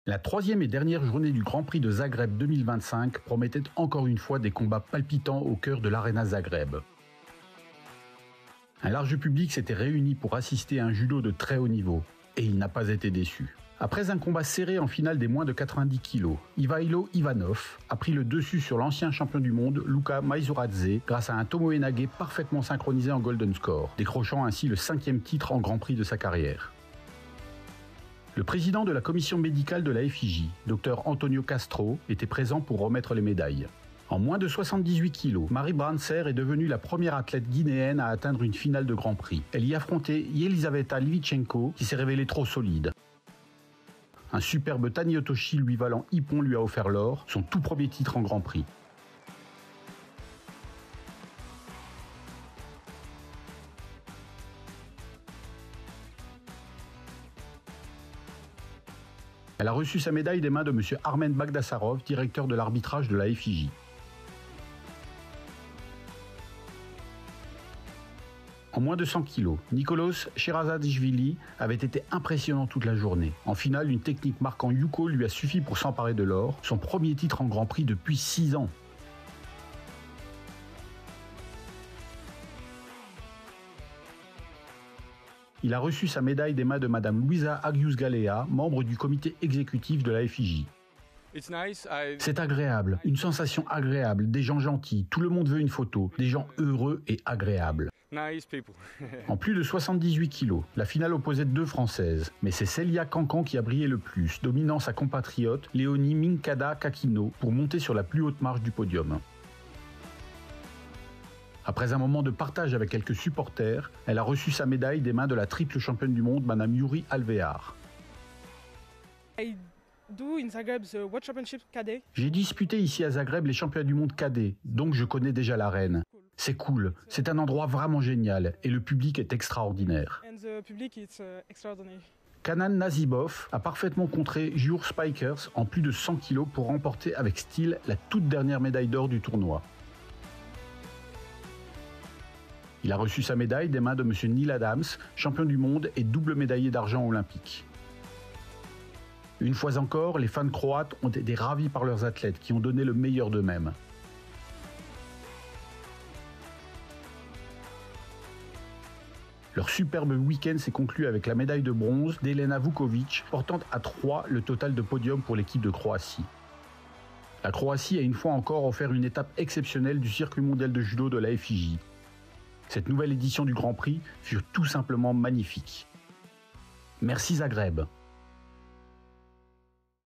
La troisième et dernière journée du Grand Prix de Zagreb 2025 promettait encore une fois des combats palpitants au cœur de l'Arena Zagreb. Un large public s'était réuni pour assister à un judo de très haut niveau, et il n'a pas été déçu. Après un combat serré en finale des moins de 90 kg, Ivailo Ivanov a pris le dessus sur l'ancien champion du monde Luka Maizoradze grâce à un tomoe nage parfaitement synchronisé en golden score, décrochant ainsi le 5e titre en Grand Prix de sa carrière. Le président de la commission médicale de la FIJ, Dr Antonio Castro, était présent pour remettre les médailles. En moins de 78 kg, Marie Brandser est devenue la première athlète guinéenne à atteindre une finale de Grand Prix. Elle y affrontait Yelizaveta Livichenko, qui s'est révélée trop solide. Un superbe Taniotoshi lui valant Ippon lui a offert l'or, son tout premier titre en Grand Prix. Elle a reçu sa médaille des mains de M. Armen Bagdasarov, directeur de l'arbitrage de la FIJ. En moins de 100 kg, Nicolas Sherazadishvili avait été impressionnant toute la journée. En finale, une technique marquant Yuko lui a suffi pour s'emparer de l'or, son premier titre en Grand Prix depuis 6 ans. Il a reçu sa médaille des mains de Madame Luisa Agius-Galea, membre du comité exécutif de la FIJ. C'est agréable, une sensation agréable, des gens gentils, tout le monde veut une photo, des gens heureux et agréables. En plus de 78 kg, la finale opposait 2 Françaises, mais c'est Célia Cancan qui a brillé le plus, dominant sa compatriote Léonie Minkada Kakino pour monter sur la plus haute marche du podium. Après un moment de partage avec quelques supporters, elle a reçu sa médaille des mains de la triple championne du monde, Madame Yuri Alvear. J'ai disputé ici à Zagreb les championnats du monde cadet, donc je connais déjà l'arène. C'est cool, c'est un endroit vraiment génial et le public est extraordinaire. Kanan Nazibov a parfaitement contré Jur Spikers en plus de 100 kg pour remporter avec style la toute dernière médaille d'or du tournoi. Il a reçu sa médaille des mains de M. Neil Adams, champion du monde et double médaillé d'argent olympique. Une fois encore, les fans croates ont été ravis par leurs athlètes qui ont donné le meilleur d'eux-mêmes. Leur superbe week-end s'est conclu avec la médaille de bronze d'Elena Vukovic, portant à 3 le total de podium pour l'équipe de Croatie. La Croatie a une fois encore offert une étape exceptionnelle du circuit mondial de judo de la FIJ. Cette nouvelle édition du Grand Prix fut tout simplement magnifique. Merci Zagreb.